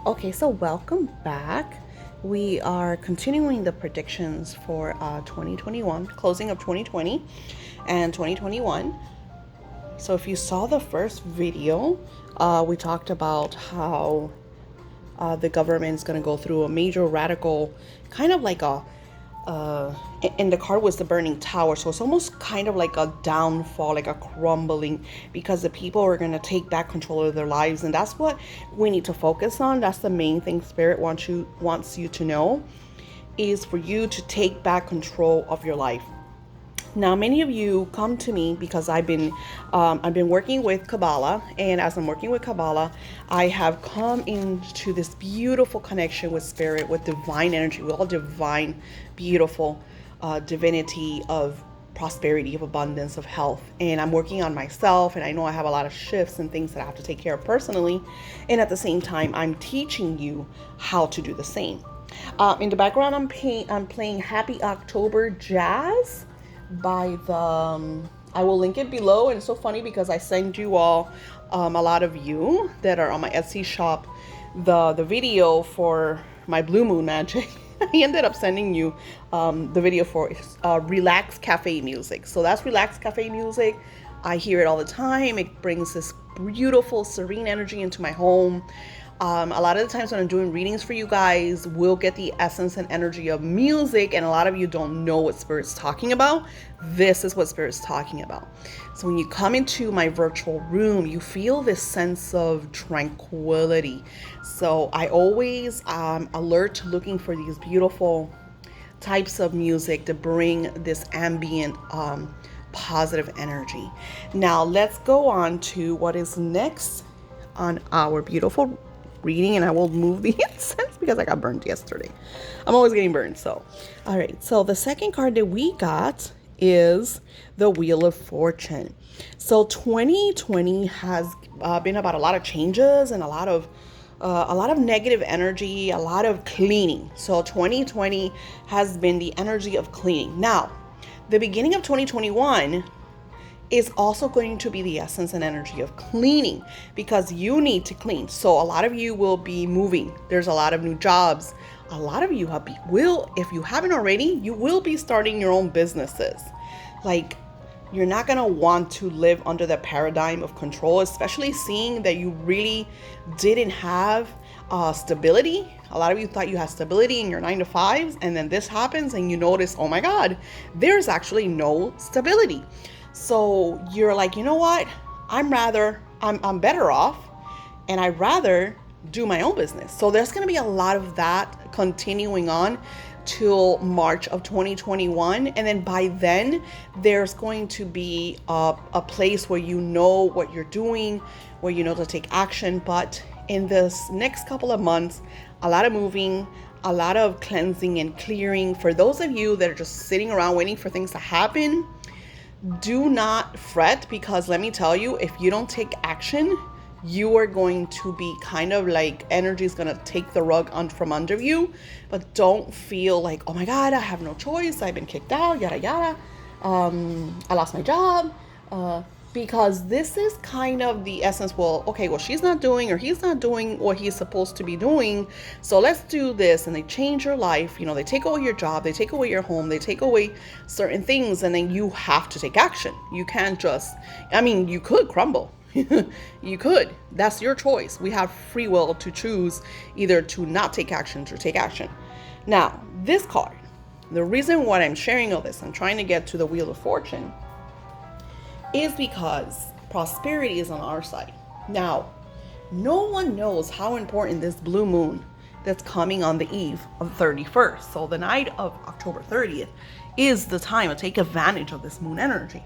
Okay, so welcome back. We are continuing the predictions for 2021, closing of 2020 and 2021. So if you saw the first video, we talked about how the government is going to go through a major radical, kind of like and the card was the burning tower. So it's almost kind of like a downfall, like a crumbling, because the people are going to take back control of their lives. And that's what we need to focus on. That's the main thing Spirit wants you to know, is for you to take back control of your life. Now, many of you come to me because I've been working with Kabbalah, and as I'm working with Kabbalah, I have come into this beautiful connection with Spirit, with divine energy, with all divine, beautiful divinity of prosperity, of abundance, of health. And I'm working on myself, and I know I have a lot of shifts and things that I have to take care of personally. And at the same time, I'm teaching you how to do the same. In the background, I'm playing Happy October Jazz by the I will link it below. And it's so funny because I send you all a lot of you that are on my Etsy shop the video for my blue moon magic. I ended up sending you the video for relaxed cafe music. So that's relaxed cafe music. I hear it all the time. It brings this beautiful serene energy into my home. A lot of the times when I'm doing readings for you guys, we'll get the essence and energy of music, and a lot of you don't know what Spirit's talking about. This is what Spirit's talking about. So when you come into my virtual room, you feel this sense of tranquility. So I always alert looking for these beautiful types of music to bring this ambient positive energy. Now let's go on to what is next on our beautiful reading, and I will move the incense because I got burned yesterday. I'm always getting burned. So, all right. So the second card that we got is the Wheel of Fortune. So 2020 has been about a lot of changes and a lot of negative energy, a lot of cleaning. So 2020 has been the energy of cleaning. Now, the beginning of 2021 is also going to be the essence and energy of cleaning, because you need to clean. So a lot of you will be moving. There's a lot of new jobs. A lot of you will, if you haven't already, you will be starting your own businesses. Like, you're not going to want to live under the paradigm of control, especially seeing that you really didn't have stability. A lot of you thought you had stability in your 9-to-5s, and then this happens and you notice, oh my God, there's actually no stability. So you're like, you know what? I'm better off, and I'd rather do my own business. So there's going to be a lot of that continuing on till March of 2021. And then by then, there's going to be a place where you know what you're doing, where you know to take action. But in this next couple of months, a lot of moving, a lot of cleansing and clearing. For those of you that are just sitting around waiting for things to happen, do not fret, because let me tell you, if you don't take action, you are going to be kind of like energy is going to take the rug from under you. But don't feel like, oh my God, I have no choice. I've been kicked out, yada, yada. I lost my job. Because this is kind of the essence. Well, okay, well, she's not doing, or he's not doing what he's supposed to be doing. So let's do this. And they change your life. You know, they take away your job, they take away your home, they take away certain things. And then you have to take action. You can't just, you could crumble. You could. That's your choice. We have free will to choose either to not take action or take action. Now, this card, the reason why I'm sharing all this, I'm trying to get to the Wheel of Fortune, is because prosperity is on our side. Now, no one knows how important this blue moon that's coming on the eve of the 31st. So the night of October 30th is the time to take advantage of this moon energy.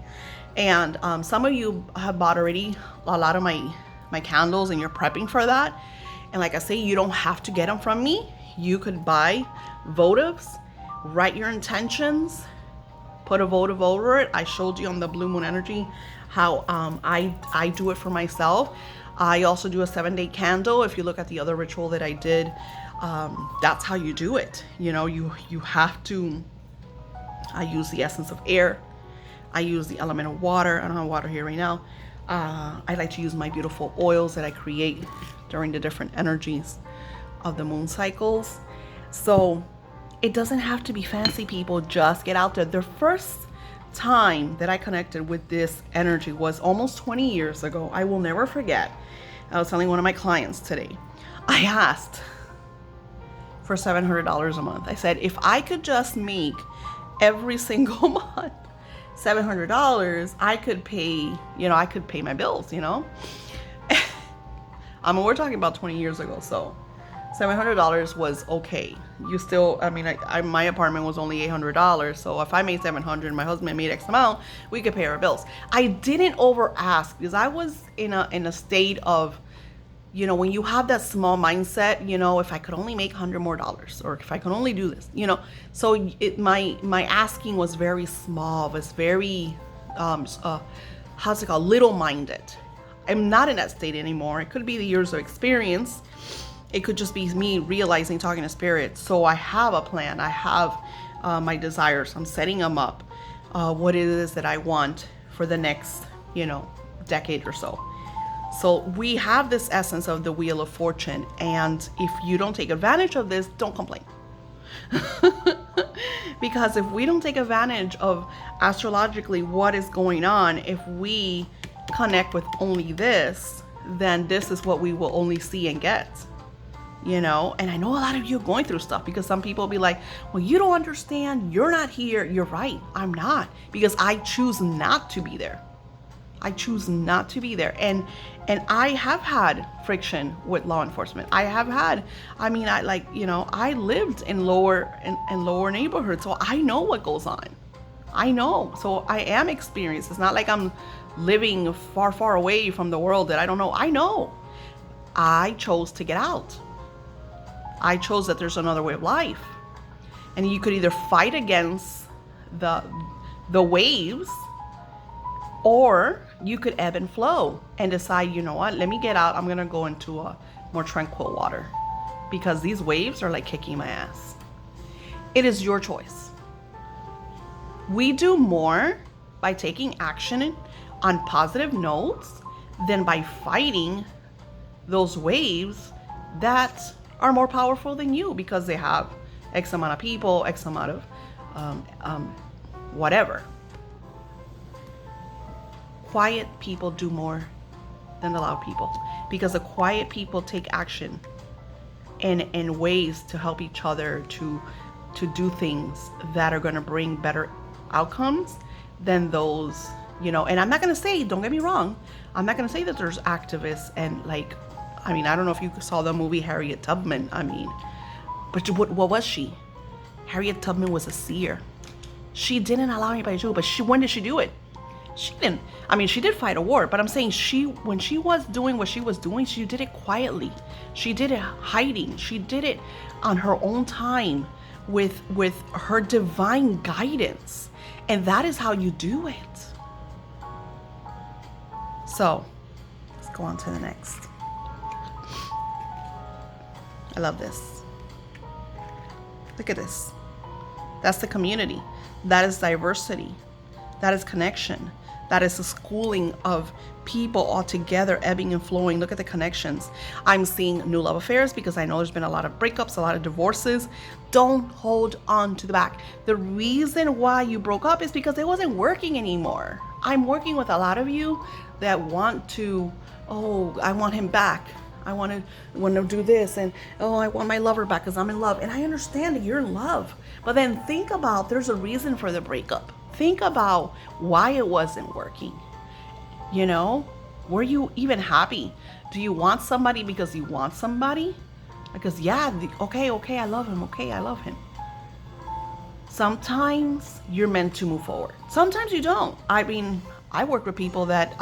And some of you have bought already a lot of my candles, and you're prepping for that. And like I say, you don't have to get them from me. You could buy votives, write your intentions, put a votive over it. I showed you on the blue moon energy how I do it for myself. I also do a 7-day candle. If you look at the other ritual that I did, that's how you do it. You know, you have to. I use the essence of air. I use the element of water. I don't have water here right now. I like to use my beautiful oils that I create during the different energies of the moon cycles. So it doesn't have to be fancy, people. Just get out there. The first time that I connected with this energy was almost 20 years ago. I will never forget. I was telling one of my clients today, I asked for $700 a month. I said, if I could just make every single month $700, I could pay, I could pay my bills, I mean, we're talking about 20 years ago, so $700 was okay. You still, I mean, my apartment was only $800, so if I made $700, my husband made X amount, we could pay our bills. I didn't over ask because I was in a state of, when you have that small mindset, if I could only make $100 more, or if I could only do this, so my asking was very small, was very, how's it called, little-minded. I'm not in that state anymore. It could be the years of experience. It could just be me realizing, talking to spirit. So I have a plan. I have my desires. I'm setting them up. What it is that I want for the next, decade or so. So we have this essence of the Wheel of Fortune. And if you don't take advantage of this, don't complain. Because if we don't take advantage of astrologically what is going on, if we connect with only this, then this is what we will only see and get. And I know a lot of you are going through stuff because some people will be like, well, you don't understand. You're not here. You're right. I'm not, because I choose not to be there. I choose not to be there. And I have had friction with law enforcement. I have had, I lived in lower neighborhoods. So I know what goes on. I know. So I am experienced. It's not like I'm living far, far away from the world that I don't know. I know. I chose to get out. I chose that there's another way of life. And you could either fight against the waves, or you could ebb and flow and decide, you know what, let me get out. I'm going to go into a more tranquil water because these waves are like kicking my ass. It is your choice. We do more by taking action on positive notes than by fighting those waves that are more powerful than you because they have X amount of people, X amount of whatever. Quiet people do more than the loud people because the quiet people take action in ways to help each other to do things that are going to bring better outcomes than those, and I'm not going to say, don't get me wrong, I'm not going to say that there's activists and I don't know if you saw the movie Harriet Tubman, but what was she? Harriet Tubman was a seer. She didn't allow anybody to do it, but when did she do it? She didn't. She did fight a war, but I'm saying when she was doing what she was doing, she did it quietly. She did it hiding. She did it on her own time with her divine guidance. And that is how you do it. So let's go on to the next. I love this. Look at this. That's the community. That is diversity. That is connection. That is the schooling of people all together, ebbing and flowing. Look at the connections. I'm seeing new love affairs because I know there's been a lot of breakups, a lot of divorces. Don't hold on to the back. The reason why you broke up is because it wasn't working anymore. I'm working with a lot of you that want to, I want him back. I want to do this, and I want my lover back because I'm in love. And I understand that you're in love, but then think about there's a reason for the breakup. Think about why it wasn't working. Were you even happy? Do you want somebody because you want somebody? Because okay, I love him. Okay, I love him. Sometimes you're meant to move forward. Sometimes you don't. I work with people that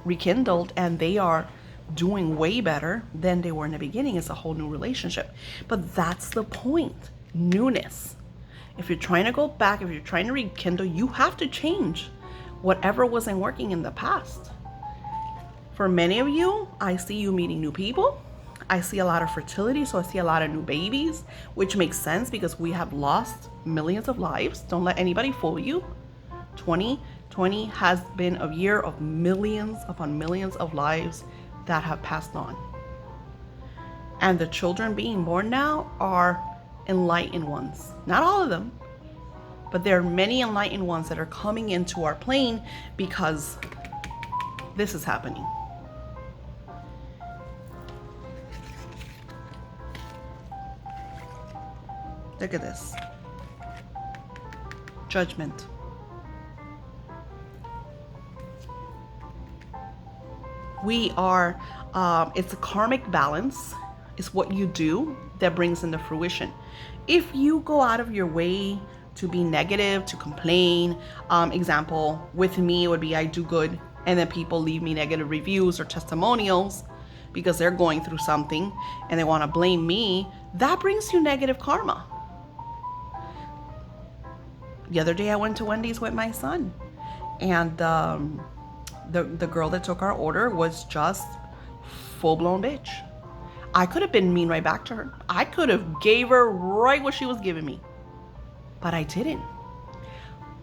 rekindled, and they are doing way better than they were in the beginning. It's a whole new relationship. But that's the point. Newness. If you're trying to go back, if you're trying to rekindle, you have to change whatever wasn't working in the past. For many of you, I see you meeting new people. I see a lot of fertility, so I see a lot of new babies, which makes sense because we have lost millions of lives. Don't let anybody fool you. 2020 has been a year of millions upon millions of lives that have passed on. And the children being born now are enlightened ones. Not all of them, but there are many enlightened ones that are coming into our plane because this is happening. Look at this. Judgment. We are, it's a karmic balance. It's what you do that brings into fruition. If you go out of your way to be negative, to complain, example, with me, it would be I do good, and then people leave me negative reviews or testimonials because they're going through something and they want to blame me, that brings you negative karma. The other day I went to Wendy's with my son, and the girl that took our order was just full-blown bitch. I could have been mean right back to her. I could have gave her right what she was giving me, but I didn't.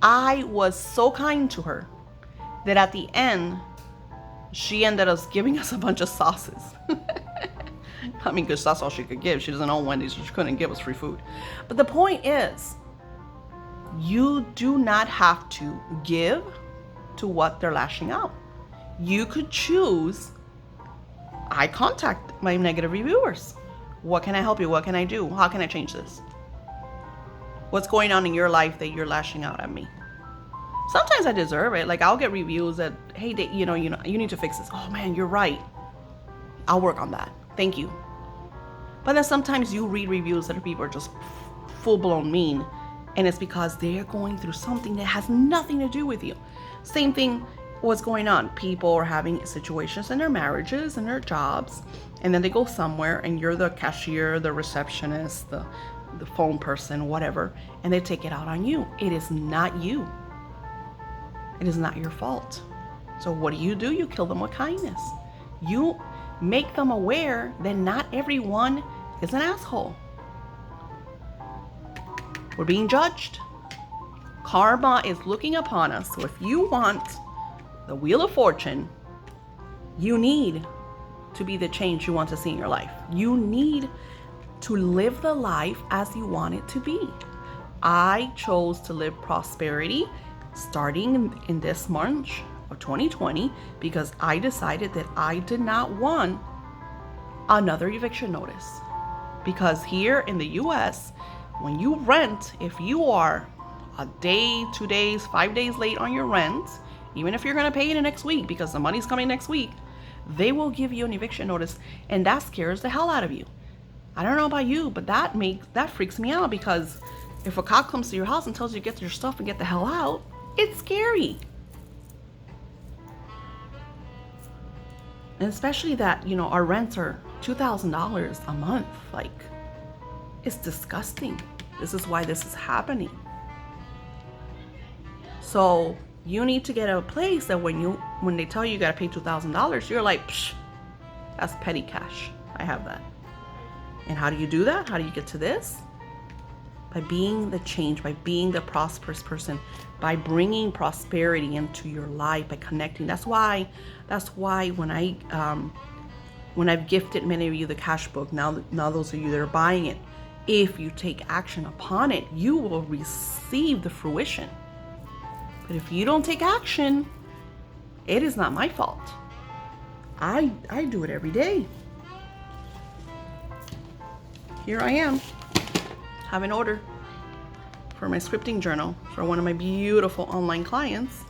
I was so kind to her that at the end, she ended up giving us a bunch of sauces. I mean, because that's all she could give. She doesn't own Wendy's, so she couldn't give us free food. But the point is, you do not have to give to what they're lashing out. You could choose, I contact my negative reviewers. What can I help you? What can I do? How can I change this? What's going on in your life that you're lashing out at me? Sometimes I deserve it. Like, I'll get reviews that, hey, you need to fix this. Oh man, you're right. I'll work on that. Thank you. But then sometimes you read reviews that people are just full-blown mean, and it's because they're going through something that has nothing to do with you. Same thing, what's going on? People are having situations in their marriages and their jobs, and then they go somewhere and you're the cashier, the receptionist, the phone person, whatever, and they take it out on you. It is not you. It is not your fault. So what do? You kill them with kindness. You make them aware that not everyone is an asshole. We're being judged. Karma is looking upon us. So if you want the Wheel of Fortune, you need to be the change you want to see in your life. You need to live the life as you want it to be. I chose to live prosperity starting in this March of 2020 because I decided that I did not want another eviction notice. Because here in the US, when you rent, if you are a day, 2 days, 5 days late on your rent, even if you're going to pay it in next week because the money's coming next week, they will give you an eviction notice, and that scares the hell out of you. I don't know about you, but that freaks me out, because if a cop comes to your house and tells you to get your stuff and get the hell out, it's scary. And especially that, our rents are $2,000 a month. Like, it's disgusting. This is why this is happening. So you need to get a place that when they tell you gotta pay $2,000, you're like, psh, that's petty cash. I have that. And how do you do that? How do you get to this? By being the change, by being the prosperous person, by bringing prosperity into your life, by connecting. That's why when I've gifted many of you the cash book, now those of you that are buying it, if you take action upon it, you will receive the fruition. But if you don't take action, it is not my fault. I do it every day. Here I am, have an order for my scripting journal for one of my beautiful online clients.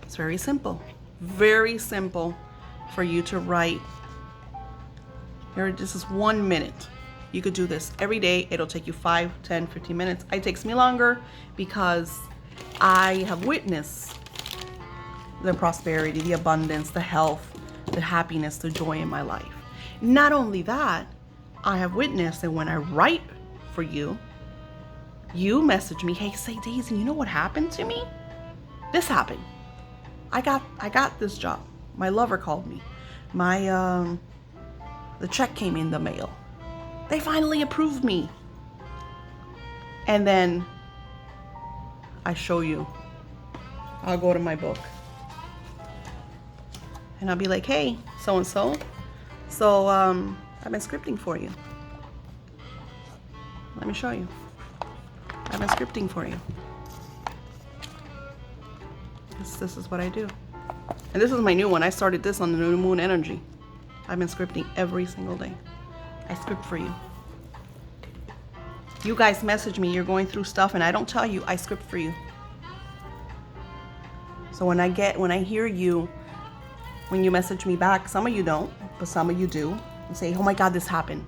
It's very simple for you to write. Here, this is 1 minute. You could do this every day. It'll take you 5, 10, 15 minutes. It takes me longer because I have witnessed the prosperity, the abundance, the health, the happiness, the joy in my life. Not only that, I have witnessed that when I write for you, you message me, hey, say Daisy, you know what happened to me? This happened. I got this job. My lover called me. The check came in the mail. They finally approved me. And then I show you. I'll go to my book. And I'll be like, hey, so-and-so, So I've been scripting for you. Let me show you. I've been scripting for you. This is what I do. And this is my new one. I started this on the new moon energy. I've been scripting every single day. I script for you. You guys message me, you're going through stuff, and I don't tell you, I script for you. So when I hear you, when you message me back, some of you don't, but some of you do, and say, oh my God, this happened.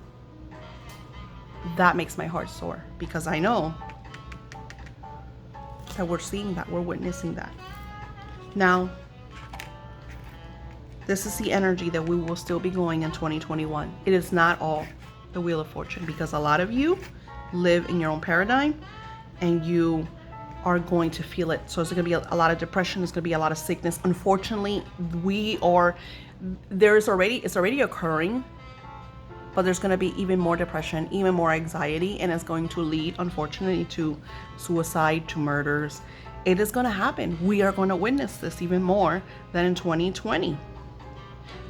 That makes my heart soar, because I know that we're seeing that, we're witnessing that. Now, this is the energy that we will still be going in 2021. It is not all the Wheel of Fortune, because a lot of you live in your own paradigm and you are going to feel it. So it's going to be a lot of depression. It's going to be a lot of sickness. Unfortunately, it's already occurring, but there's going to be even more depression, even more anxiety, and it's going to lead, unfortunately, to suicide, to murders. It is going to happen. We are going to witness this even more than in 2020.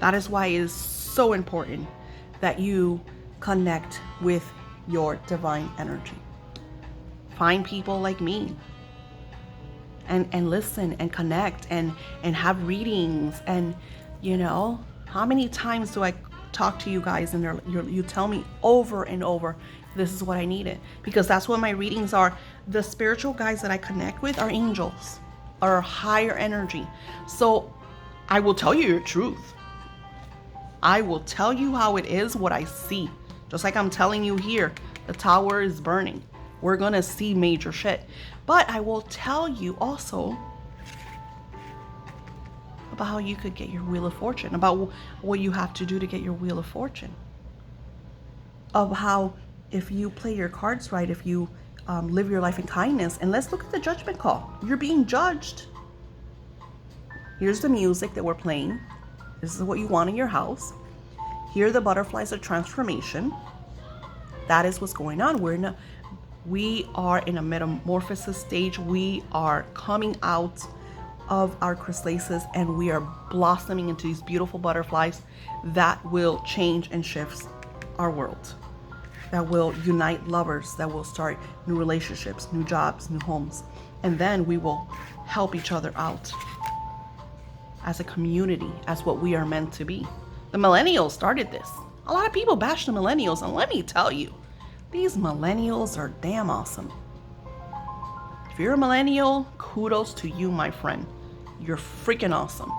That is why it is so important that you connect with your divine energy. Find people like me and listen and connect and have readings. And how many times do I talk to you guys and you tell me over and over, this is what I needed, because that's what my readings are. The spiritual guys that I connect with are angels, are higher energy. So I will tell you your truth. I will tell you how it is, what I see. Just like I'm telling you here, the tower is burning. We're going to see major shit. But I will tell you also about how you could get your Wheel of Fortune, about what you have to do to get your Wheel of Fortune. Of how, if you play your cards right, if you live your life in kindness, and let's look at the judgment call. You're being judged. Here's the music that we're playing. This is what you want in your house. Here are the butterflies of transformation. That is what's going on. We are in a metamorphosis stage. We are coming out of our chrysalises and we are blossoming into these beautiful butterflies that will change and shift our world, that will unite lovers, that will start new relationships, new jobs, new homes. And then we will help each other out as a community, as what we are meant to be. The millennials started this. A lot of people bash the millennials, and let me tell you, these millennials are damn awesome. If you're a millennial, kudos to you, my friend. You're freaking awesome.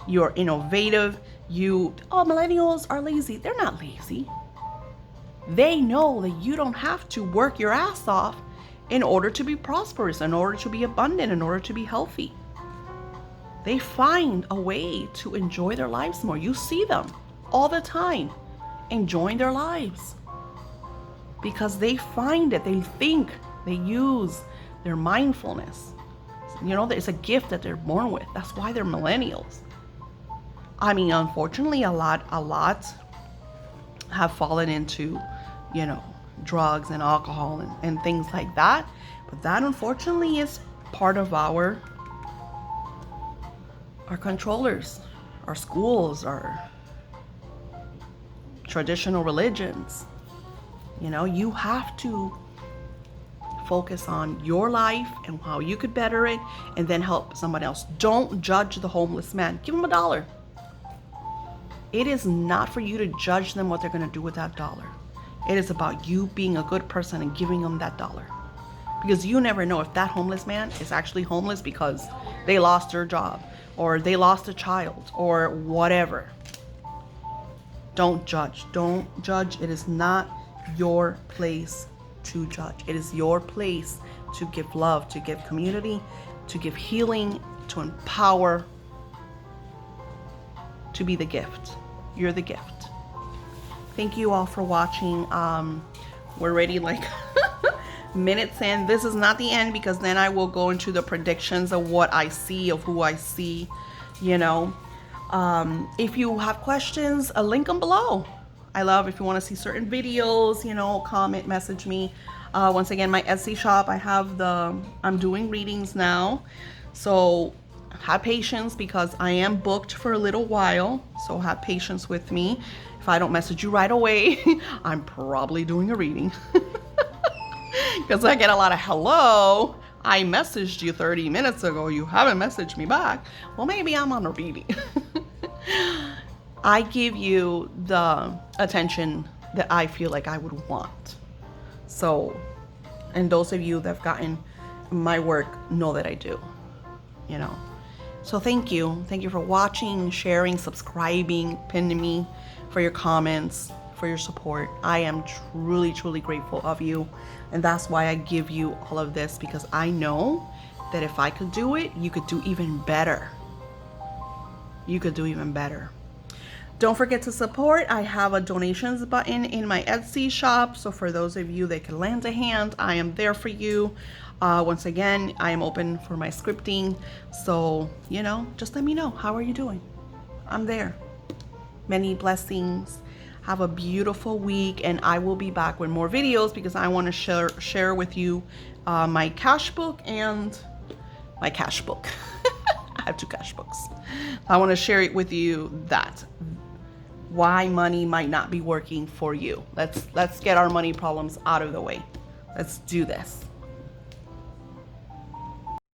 You're innovative. Millennials are lazy. They're not lazy. They know that you don't have to work your ass off in order to be prosperous, in order to be abundant, in order to be healthy. They find a way to enjoy their lives more. You see them all the time enjoying their lives because they find it, they think, they use their mindfulness. It's a gift that they're born with. That's why they're millennials. I mean, unfortunately, a lot have fallen into, drugs and alcohol and things like that. But that, unfortunately, is part of our controllers, our schools, our traditional religions. You have to focus on your life and how you could better it and then help someone else. Don't judge the homeless man. Give him $1. It is not for you to judge them what they're going to do with that $1. It is about you being a good person and giving them that $1. Because you never know if that homeless man is actually homeless because they lost their job or they lost a child or whatever. Don't judge. Don't judge. It is not your place to judge. It is your place to give love, to give community, to give healing, to empower, to be the gift. You're the gift. Thank you all for watching. We're already minutes in. This is not the end because then I will go into the predictions of what I see, of who I see. If you have questions, link them below. I love if you want to see certain videos, comment, message me. Once again, my Etsy shop, I'm doing readings now. So have patience because I am booked for a little while. So So have patience with me. If I don't message you right away, I'm probably doing a reading. Because I get a lot of hello. I messaged you 30 minutes ago. You haven't messaged me back. Well, maybe I'm on a reading. I give you the attention that I feel like I would want. So, and those of you that have gotten my work know that I do, you know. So thank you. Thank you for watching, sharing, subscribing, pinning me, for your comments, for your support. I am truly, truly grateful of you. And that's why I give you all of this, because I know that if I could do it, you could do even better. You could do even better. Don't forget to support. I have a donations button in my Etsy shop. So for those of you that can lend a hand, I am there for you. Once again, I am open for my scripting. So, you know, just let me know. How are you doing? I'm there. Many blessings. Have a beautiful week. And I will be back with more videos because I want to share with you my cash book and my cash book. I have 2 cash books. I want to share it with you that why money might not be working for you. Let's get our money problems out of the way. Let's do this.